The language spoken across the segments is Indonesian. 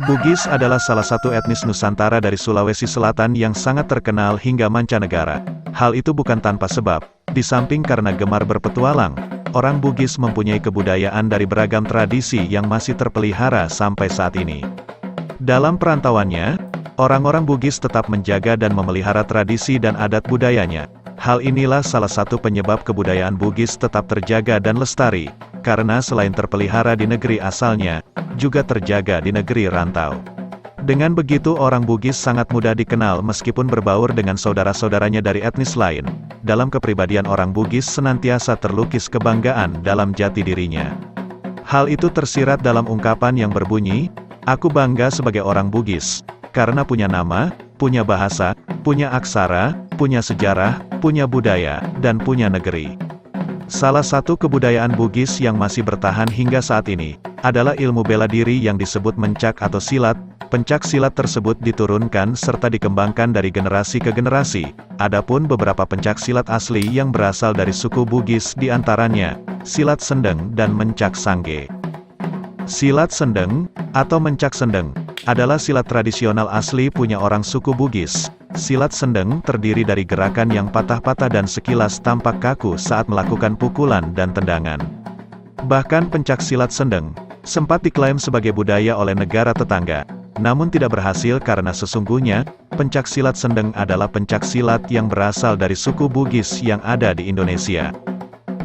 Bugis adalah salah satu etnis Nusantara dari Sulawesi Selatan yang sangat terkenal hingga mancanegara. Hal itu bukan tanpa sebab, di samping karena gemar berpetualang, orang Bugis mempunyai kebudayaan dari beragam tradisi yang masih terpelihara sampai saat ini. Dalam perantauannya, orang-orang Bugis tetap menjaga dan memelihara tradisi dan adat budayanya. Hal inilah salah satu penyebab kebudayaan Bugis tetap terjaga dan lestari, karena selain terpelihara di negeri asalnya, juga terjaga di negeri rantau. Dengan begitu orang Bugis sangat mudah dikenal meskipun berbaur dengan saudara-saudaranya dari etnis lain. Dalam kepribadian orang Bugis senantiasa terlukis kebanggaan dalam jati dirinya. Hal itu tersirat dalam ungkapan yang berbunyi, "Aku bangga sebagai orang Bugis, karena punya nama, punya bahasa, punya aksara, punya sejarah, punya budaya, dan punya negeri." Salah satu kebudayaan Bugis yang masih bertahan hingga saat ini, adalah ilmu bela diri yang disebut mencak atau silat. Pencak silat tersebut diturunkan serta dikembangkan dari generasi ke generasi. Adapun beberapa pencak silat asli yang berasal dari suku Bugis diantaranya, silat sendeng dan mencak sangge. Silat sendeng, atau mencak sendeng, adalah silat tradisional asli punya orang suku Bugis. Silat sendeng terdiri dari gerakan yang patah-patah dan sekilas tampak kaku saat melakukan pukulan dan tendangan. Bahkan pencak silat sendeng, sempat diklaim sebagai budaya oleh negara tetangga, namun tidak berhasil karena sesungguhnya, pencak silat sendeng adalah pencak silat yang berasal dari suku Bugis yang ada di Indonesia.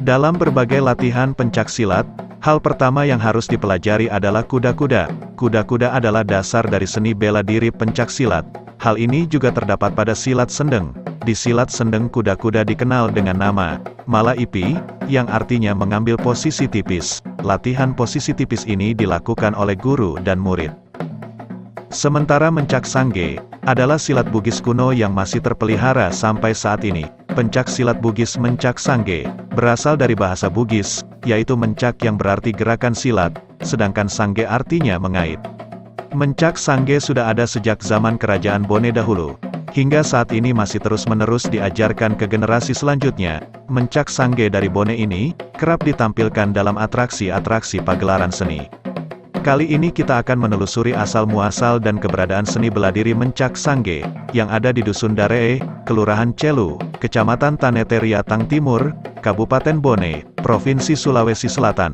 Dalam berbagai latihan pencak silat, hal pertama yang harus dipelajari adalah kuda-kuda. Kuda-kuda adalah dasar dari seni bela diri pencak silat. Hal ini juga terdapat pada silat sendeng. Di silat sendeng kuda-kuda dikenal dengan nama Malaipi, yang artinya mengambil posisi tipis. Latihan posisi tipis ini dilakukan oleh guru dan murid. Sementara mencak sangge, adalah silat Bugis kuno yang masih terpelihara sampai saat ini. Pencak silat Bugis mencak sangge, berasal dari bahasa Bugis, yaitu mencak yang berarti gerakan silat, sedangkan sangge artinya mengait. Mencak sangge sudah ada sejak zaman kerajaan Bone dahulu. Hingga saat ini masih terus-menerus diajarkan ke generasi selanjutnya. Mencak sangge dari Bone ini, kerap ditampilkan dalam atraksi-atraksi pagelaran seni. Kali ini kita akan menelusuri asal-muasal dan keberadaan seni bela diri mencak sangge, yang ada di Dusun Daree, Kelurahan Celu, Kecamatan Tanete Riatang Timur, Kabupaten Bone, Provinsi Sulawesi Selatan.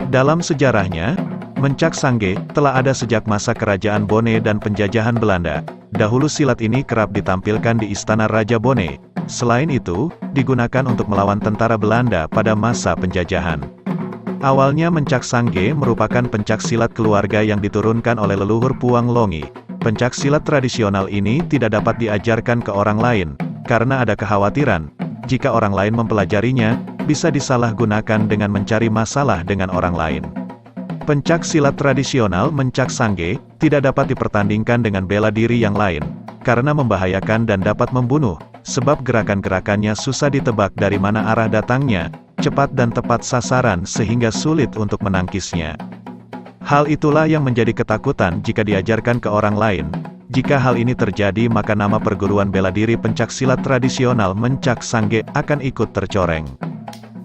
Dalam sejarahnya, mencak sangge telah ada sejak masa kerajaan Bone dan penjajahan Belanda. Dahulu silat ini kerap ditampilkan di Istana Raja Bone. Selain itu, digunakan untuk melawan tentara Belanda pada masa penjajahan. Awalnya mencak sangge merupakan pencak silat keluarga yang diturunkan oleh leluhur Puang Longi. Pencak silat tradisional ini tidak dapat diajarkan ke orang lain, karena ada kekhawatiran, jika orang lain mempelajarinya, bisa disalahgunakan dengan mencari masalah dengan orang lain. Pencak silat tradisional mencak sangge, tidak dapat dipertandingkan dengan bela diri yang lain, karena membahayakan dan dapat membunuh, sebab gerakan-gerakannya susah ditebak dari mana arah datangnya, cepat dan tepat sasaran sehingga sulit untuk menangkisnya. Hal itulah yang menjadi ketakutan jika diajarkan ke orang lain. Jika hal ini terjadi maka nama perguruan bela diri pencak silat tradisional mencak sangge akan ikut tercoreng.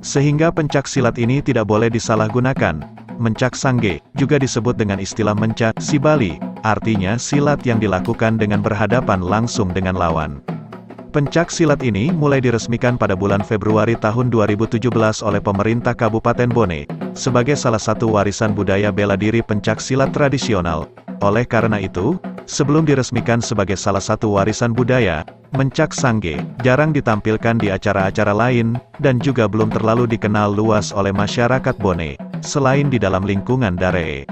Sehingga pencak silat ini tidak boleh disalahgunakan. Mencak sangge juga disebut dengan istilah mencak sibali, artinya silat yang dilakukan dengan berhadapan langsung dengan lawan. Pencak silat ini mulai diresmikan pada bulan Februari tahun 2017 oleh pemerintah Kabupaten Bone, sebagai salah satu warisan budaya bela diri pencak silat tradisional. Oleh karena itu, sebelum diresmikan sebagai salah satu warisan budaya, mencak sangge jarang ditampilkan di acara-acara lain, dan juga belum terlalu dikenal luas oleh masyarakat Bone, selain di dalam lingkungan Daree.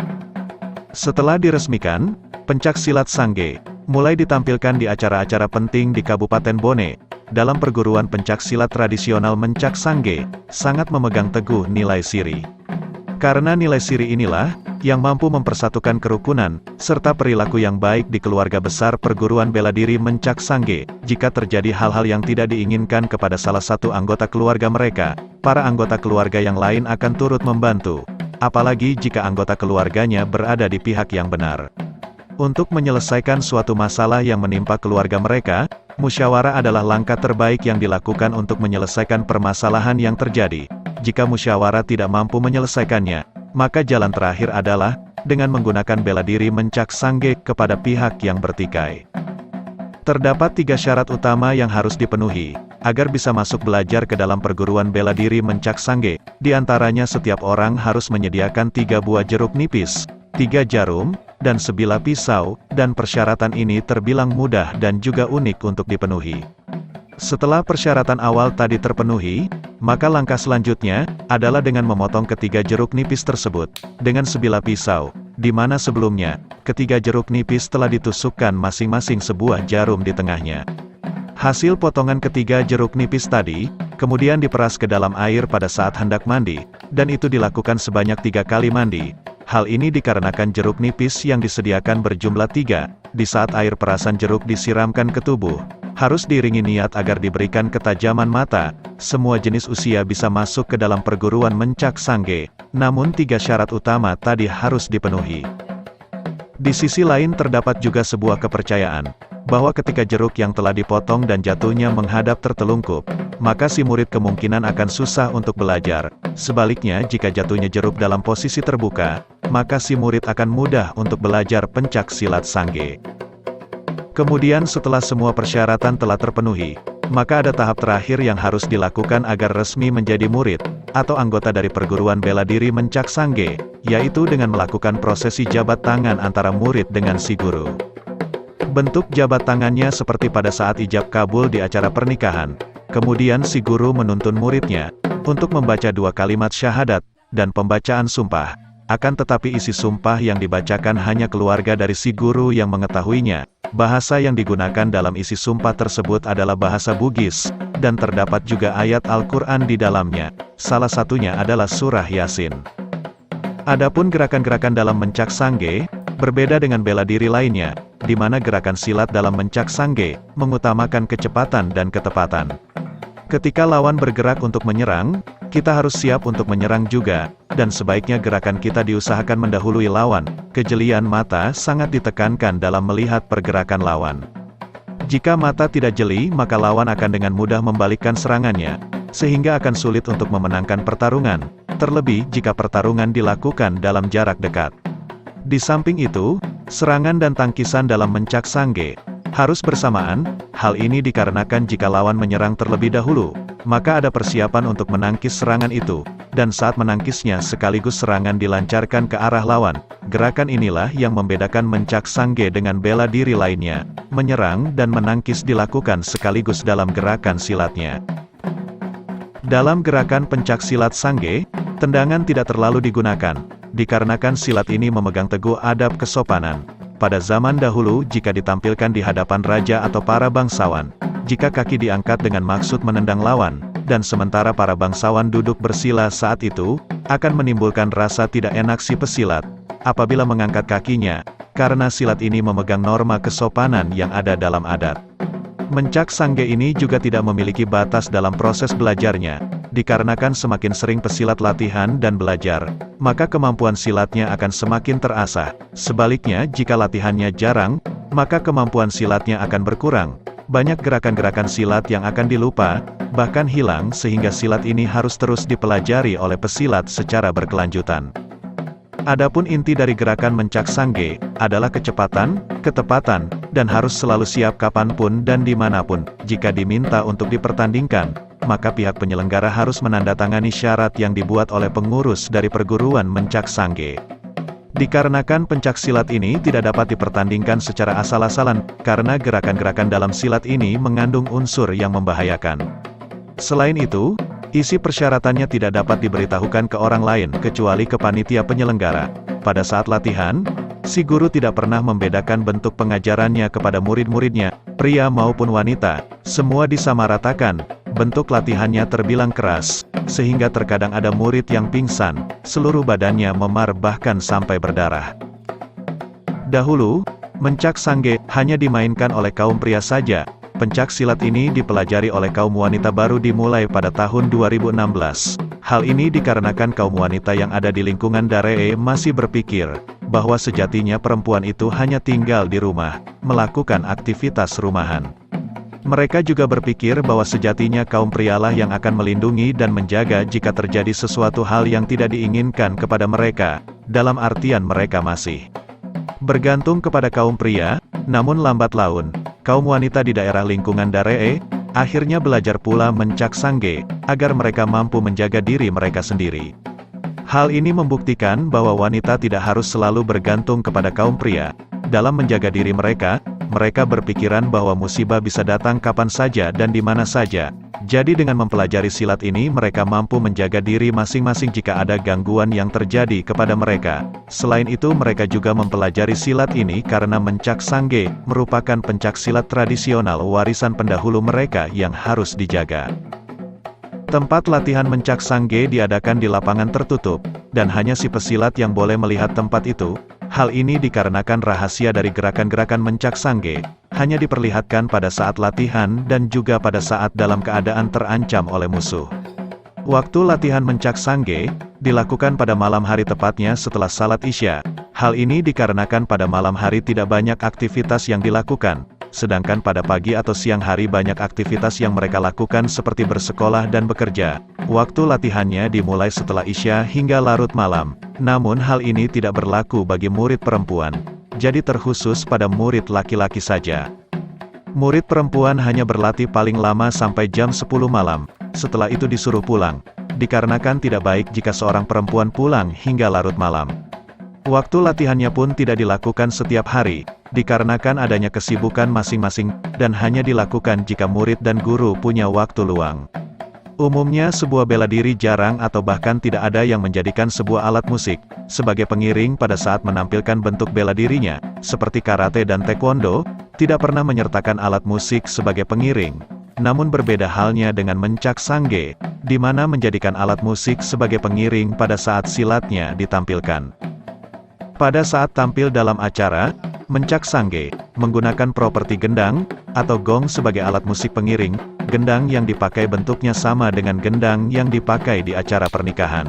Setelah diresmikan, pencak silat sangge mulai ditampilkan di acara-acara penting di Kabupaten Bone. Dalam perguruan pencak silat tradisional mencak sangge, sangat memegang teguh nilai siri. Karena nilai siri inilah, yang mampu mempersatukan kerukunan, serta perilaku yang baik di keluarga besar perguruan bela diri mencak sangge. Jika terjadi hal-hal yang tidak diinginkan kepada salah satu anggota keluarga mereka, para anggota keluarga yang lain akan turut membantu. Apalagi jika anggota keluarganya berada di pihak yang benar. Untuk menyelesaikan suatu masalah yang menimpa keluarga mereka, musyawarah adalah langkah terbaik yang dilakukan untuk menyelesaikan permasalahan yang terjadi. Jika musyawarah tidak mampu menyelesaikannya, maka jalan terakhir adalah dengan menggunakan bela diri mencak sangge kepada pihak yang bertikai. Terdapat 3 syarat utama yang harus dipenuhi agar bisa masuk belajar ke dalam perguruan bela diri mencak sangge. Di antaranya setiap orang harus menyediakan 3 buah jeruk nipis, 3 jarum, dan sebilah pisau, dan persyaratan ini terbilang mudah dan juga unik untuk dipenuhi. Setelah persyaratan awal tadi terpenuhi, maka langkah selanjutnya adalah dengan memotong ketiga jeruk nipis tersebut dengan sebilah pisau, di mana sebelumnya ketiga jeruk nipis telah ditusukkan masing-masing sebuah jarum di tengahnya. Hasil potongan ketiga jeruk nipis tadi kemudian diperas ke dalam air pada saat hendak mandi, dan itu dilakukan sebanyak 3 kali mandi. Hal ini dikarenakan jeruk nipis yang disediakan berjumlah 3. Di saat air perasan jeruk disiramkan ke tubuh, harus diiringi niat agar diberikan ketajaman mata. Semua jenis usia bisa masuk ke dalam perguruan mencak sangge, namun 3 syarat utama tadi harus dipenuhi. Di sisi lain terdapat juga sebuah kepercayaan, bahwa ketika jeruk yang telah dipotong dan jatuhnya menghadap tertelungkup, maka si murid kemungkinan akan susah untuk belajar. Sebaliknya, jika jatuhnya jeruk dalam posisi terbuka, maka si murid akan mudah untuk belajar pencak silat sangge. Kemudian setelah semua persyaratan telah terpenuhi, maka ada tahap terakhir yang harus dilakukan agar resmi menjadi murid, atau anggota dari perguruan bela diri mencak sangge, yaitu dengan melakukan prosesi jabat tangan antara murid dengan si guru. Bentuk jabat tangannya seperti pada saat ijab kabul di acara pernikahan. Kemudian si guru menuntun muridnya untuk membaca 2 kalimat syahadat dan pembacaan sumpah. Akan tetapi isi sumpah yang dibacakan hanya keluarga dari si guru yang mengetahuinya. Bahasa yang digunakan dalam isi sumpah tersebut adalah bahasa Bugis, dan terdapat juga ayat Al-Quran di dalamnya. Salah satunya adalah surah Yasin. Adapun gerakan-gerakan dalam mencak sangge berbeda dengan bela diri lainnya, di mana gerakan silat dalam mencak sangge mengutamakan kecepatan dan ketepatan. Ketika lawan bergerak untuk menyerang, kita harus siap untuk menyerang juga, dan sebaiknya gerakan kita diusahakan mendahului lawan. Kejelian mata sangat ditekankan dalam melihat pergerakan lawan. Jika mata tidak jeli, maka lawan akan dengan mudah membalikkan serangannya, sehingga akan sulit untuk memenangkan pertarungan, terlebih jika pertarungan dilakukan dalam jarak dekat. Di samping itu, serangan dan tangkisan dalam mencak sangge harus bersamaan. Hal ini dikarenakan jika lawan menyerang terlebih dahulu, maka ada persiapan untuk menangkis serangan itu, dan saat menangkisnya sekaligus serangan dilancarkan ke arah lawan. Gerakan inilah yang membedakan mencak sangge dengan bela diri lainnya. Menyerang dan menangkis dilakukan sekaligus dalam gerakan silatnya. Dalam gerakan pencak silat sangge, tendangan tidak terlalu digunakan, dikarenakan silat ini memegang teguh adab kesopanan. Pada zaman dahulu jika ditampilkan di hadapan raja atau para bangsawan, jika kaki diangkat dengan maksud menendang lawan, dan sementara para bangsawan duduk bersila saat itu, akan menimbulkan rasa tidak enak si pesilat, apabila mengangkat kakinya, karena silat ini memegang norma kesopanan yang ada dalam adat. Mencak sangge ini juga tidak memiliki batas dalam proses belajarnya, dikarenakan semakin sering pesilat latihan dan belajar, maka kemampuan silatnya akan semakin terasah. Sebaliknya, jika latihannya jarang, maka kemampuan silatnya akan berkurang. Banyak gerakan-gerakan silat yang akan dilupa, bahkan hilang, sehingga silat ini harus terus dipelajari oleh pesilat secara berkelanjutan. Adapun inti dari gerakan mencak sangge adalah kecepatan, ketepatan, dan harus selalu siap kapanpun dan dimanapun. Jika diminta untuk dipertandingkan, maka pihak penyelenggara harus menandatangani syarat yang dibuat oleh pengurus dari perguruan mencak sangge. Dikarenakan pencak silat ini tidak dapat dipertandingkan secara asal-asalan, karena gerakan-gerakan dalam silat ini mengandung unsur yang membahayakan. Selain itu, isi persyaratannya tidak dapat diberitahukan ke orang lain, kecuali ke panitia penyelenggara. Pada saat latihan, si guru tidak pernah membedakan bentuk pengajarannya kepada murid-muridnya, pria maupun wanita, semua disamaratakan. Bentuk latihannya terbilang keras, sehingga terkadang ada murid yang pingsan, seluruh badannya memar bahkan sampai berdarah. Dahulu, mencak sangge hanya dimainkan oleh kaum pria saja. Pencak silat ini dipelajari oleh kaum wanita baru dimulai pada tahun 2016. Hal ini dikarenakan kaum wanita yang ada di lingkungan Daree masih berpikir bahwa sejatinya perempuan itu hanya tinggal di rumah, melakukan aktivitas rumahan. Mereka juga berpikir bahwa sejatinya kaum prialah yang akan melindungi dan menjaga jika terjadi sesuatu hal yang tidak diinginkan kepada mereka. dalam artian mereka masih bergantung kepada kaum pria, namun lambat laun, kaum wanita di daerah lingkungan Daree, akhirnya belajar pula mencak sangge, agar mereka mampu menjaga diri mereka sendiri. Hal ini membuktikan bahwa wanita tidak harus selalu bergantung kepada kaum pria. Dalam menjaga diri mereka, mereka berpikiran bahwa musibah bisa datang kapan saja dan di mana saja. Jadi dengan mempelajari silat ini mereka mampu menjaga diri masing-masing jika ada gangguan yang terjadi kepada mereka. Selain itu mereka juga mempelajari silat ini karena mencak sangge merupakan pencak silat tradisional warisan pendahulu mereka yang harus dijaga. Tempat latihan mencak sangge diadakan di lapangan tertutup, dan hanya si pesilat yang boleh melihat tempat itu. Hal ini dikarenakan rahasia dari gerakan-gerakan mencak sangge, hanya diperlihatkan pada saat latihan dan juga pada saat dalam keadaan terancam oleh musuh. Waktu latihan mencak sangge, dilakukan pada malam hari tepatnya setelah salat Isya. Hal ini dikarenakan pada malam hari tidak banyak aktivitas yang dilakukan, sedangkan pada pagi atau siang hari banyak aktivitas yang mereka lakukan seperti bersekolah dan bekerja. Waktu latihannya dimulai setelah Isya hingga larut malam, namun hal ini tidak berlaku bagi murid perempuan, jadi terkhusus pada murid laki-laki saja. Murid perempuan hanya berlatih paling lama sampai jam 10 malam, setelah itu disuruh pulang, dikarenakan tidak baik jika seorang perempuan pulang hingga larut malam. Waktu latihannya pun tidak dilakukan setiap hari, dikarenakan adanya kesibukan masing-masing, dan hanya dilakukan jika murid dan guru punya waktu luang. Umumnya sebuah bela diri jarang atau bahkan tidak ada yang menjadikan sebuah alat musik sebagai pengiring pada saat menampilkan bentuk bela dirinya, seperti karate dan taekwondo, tidak pernah menyertakan alat musik sebagai pengiring. Namun berbeda halnya dengan mencak sangge, di mana menjadikan alat musik sebagai pengiring pada saat silatnya ditampilkan. Pada saat tampil dalam acara mencak sangge, menggunakan properti gendang atau gong sebagai alat musik pengiring. Gendang yang dipakai bentuknya sama dengan gendang yang dipakai di acara pernikahan.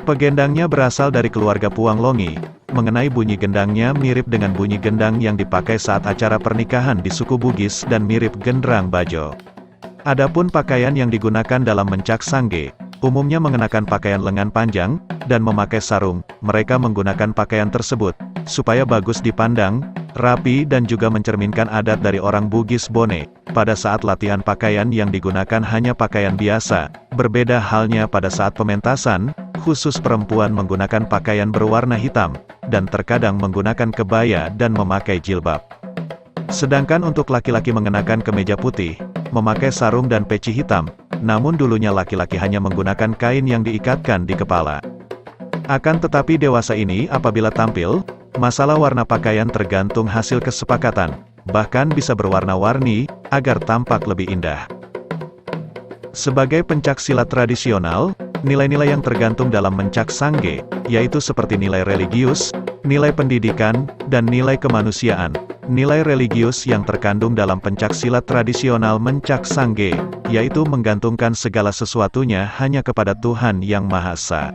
Pegendangnya berasal dari keluarga Puang Longi, mengenai bunyi gendangnya mirip dengan bunyi gendang yang dipakai saat acara pernikahan di suku Bugis dan mirip gendrang bajo. Adapun pakaian yang digunakan dalam mencak sangge, umumnya mengenakan pakaian lengan panjang, dan memakai sarung. Mereka menggunakan pakaian tersebut, supaya bagus dipandang, rapi dan juga mencerminkan adat dari orang Bugis Bone. Pada saat latihan pakaian yang digunakan hanya pakaian biasa, berbeda halnya pada saat pementasan, khusus perempuan menggunakan pakaian berwarna hitam, dan terkadang menggunakan kebaya dan memakai jilbab. Sedangkan untuk laki-laki mengenakan kemeja putih, memakai sarung dan peci hitam, namun dulunya laki-laki hanya menggunakan kain yang diikatkan di kepala. Akan tetapi dewasa ini apabila tampil, masalah warna pakaian tergantung hasil kesepakatan, bahkan bisa berwarna-warni, agar tampak lebih indah. Sebagai pencak silat tradisional, nilai-nilai yang tergantung dalam mencak sangge, yaitu seperti nilai religius, nilai pendidikan, dan nilai kemanusiaan. Nilai religius yang terkandung dalam pencak silat tradisional mencak sangge, yaitu menggantungkan segala sesuatunya hanya kepada Tuhan Yang Maha Esa.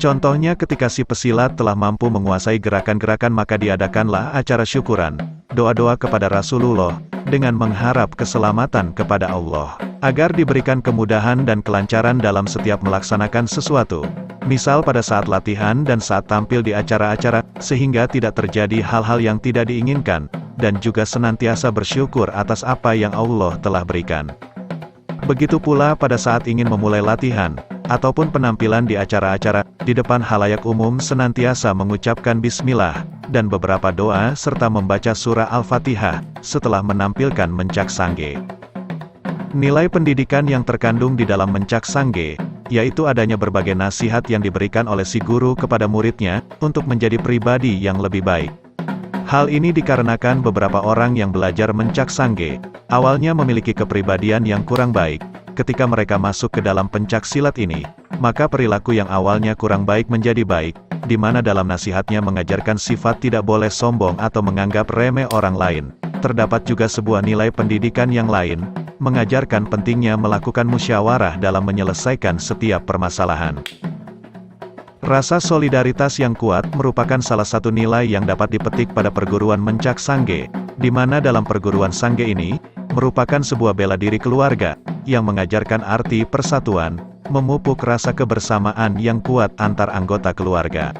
Contohnya ketika si pesilat telah mampu menguasai gerakan-gerakan maka diadakanlah acara syukuran, doa-doa kepada Rasulullah, dengan mengharap keselamatan kepada Allah, agar diberikan kemudahan dan kelancaran dalam setiap melaksanakan sesuatu. Misal pada saat latihan dan saat tampil di acara-acara, sehingga tidak terjadi hal-hal yang tidak diinginkan, dan juga senantiasa bersyukur atas apa yang Allah telah berikan. Begitu pula pada saat ingin memulai latihan, ataupun penampilan di acara-acara, di depan halayak umum senantiasa mengucapkan bismillah, dan beberapa doa serta membaca surah Al-Fatihah, setelah menampilkan mencak sangge. Nilai pendidikan yang terkandung di dalam mencak sangge, yaitu adanya berbagai nasihat yang diberikan oleh si guru kepada muridnya, untuk menjadi pribadi yang lebih baik. Hal ini dikarenakan beberapa orang yang belajar mencak sangge, awalnya memiliki kepribadian yang kurang baik. Ketika mereka masuk ke dalam pencak silat ini, maka perilaku yang awalnya kurang baik menjadi baik, di mana dalam nasihatnya mengajarkan sifat tidak boleh sombong atau menganggap remeh orang lain. Terdapat juga sebuah nilai pendidikan yang lain, mengajarkan pentingnya melakukan musyawarah dalam menyelesaikan setiap permasalahan. Rasa solidaritas yang kuat merupakan salah satu nilai yang dapat dipetik pada perguruan mencak sangge, di mana dalam perguruan sangge ini, merupakan sebuah bela diri keluarga, yang mengajarkan arti persatuan, memupuk rasa kebersamaan yang kuat antar anggota keluarga.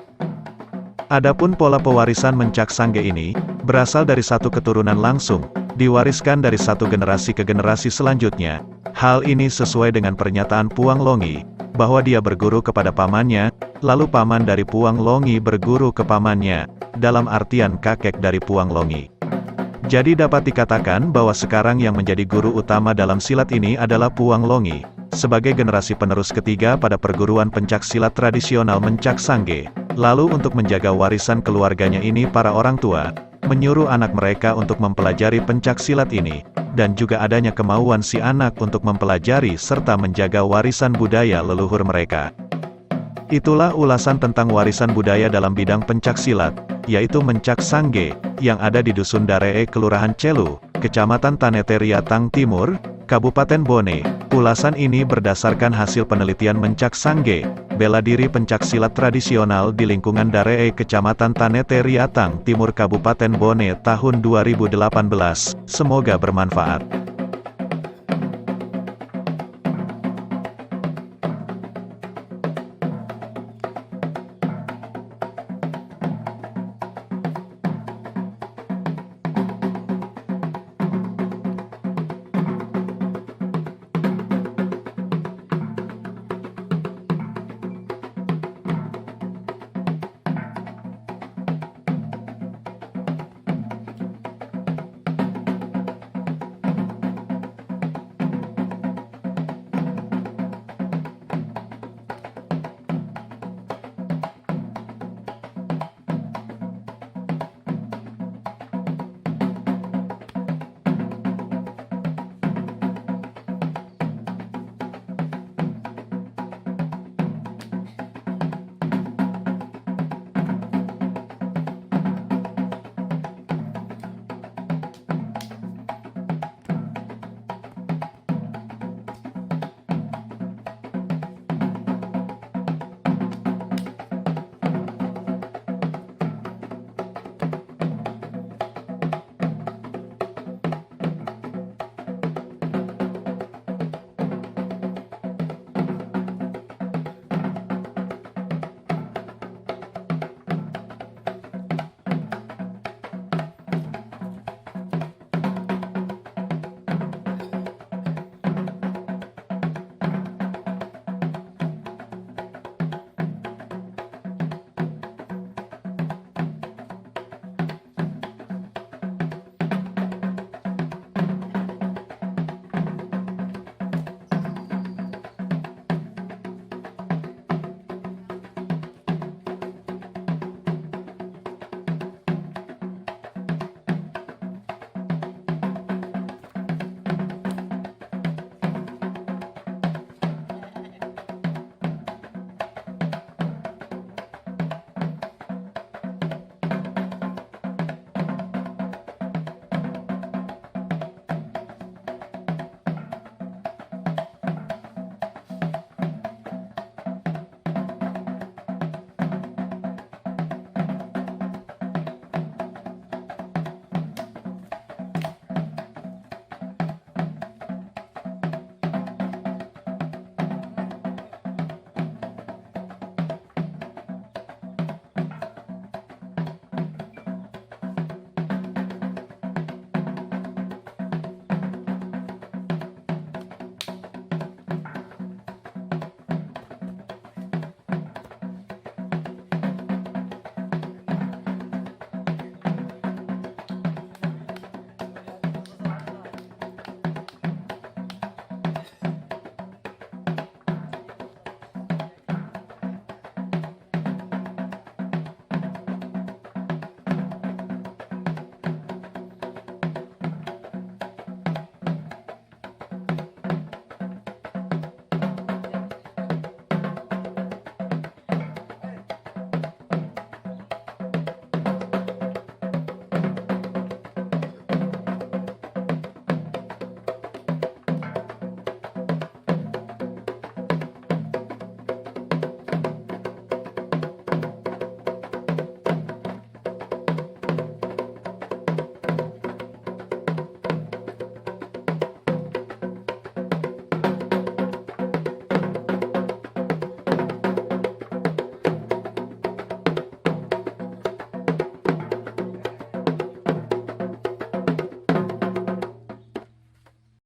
Adapun pola pewarisan mencak sangge ini, berasal dari satu keturunan langsung, diwariskan dari satu generasi ke generasi selanjutnya. Hal ini sesuai dengan pernyataan Puang Longi, bahwa dia berguru kepada pamannya, lalu paman dari Puang Longi berguru ke pamannya, dalam artian kakek dari Puang Longi. Jadi dapat dikatakan bahwa sekarang yang menjadi guru utama dalam silat ini adalah Puang Longi, sebagai generasi penerus ketiga pada perguruan pencak silat tradisional mencak sangge. Lalu untuk menjaga warisan keluarganya ini, para orang tua menyuruh anak mereka untuk mempelajari pencak silat ini, dan juga adanya kemauan si anak untuk mempelajari serta menjaga warisan budaya leluhur mereka. Itulah ulasan tentang warisan budaya dalam bidang pencak silat, yaitu mencak sangge, yang ada di Dusun Daree Kelurahan Celu, Kecamatan Tanete Riatang Timur, Kabupaten Bone. Ulasan ini berdasarkan hasil penelitian mencak sangge, bela diri pencak silat tradisional di lingkungan Daree Kecamatan Tanete Riatang Timur Kabupaten Bone tahun 2018. Semoga bermanfaat.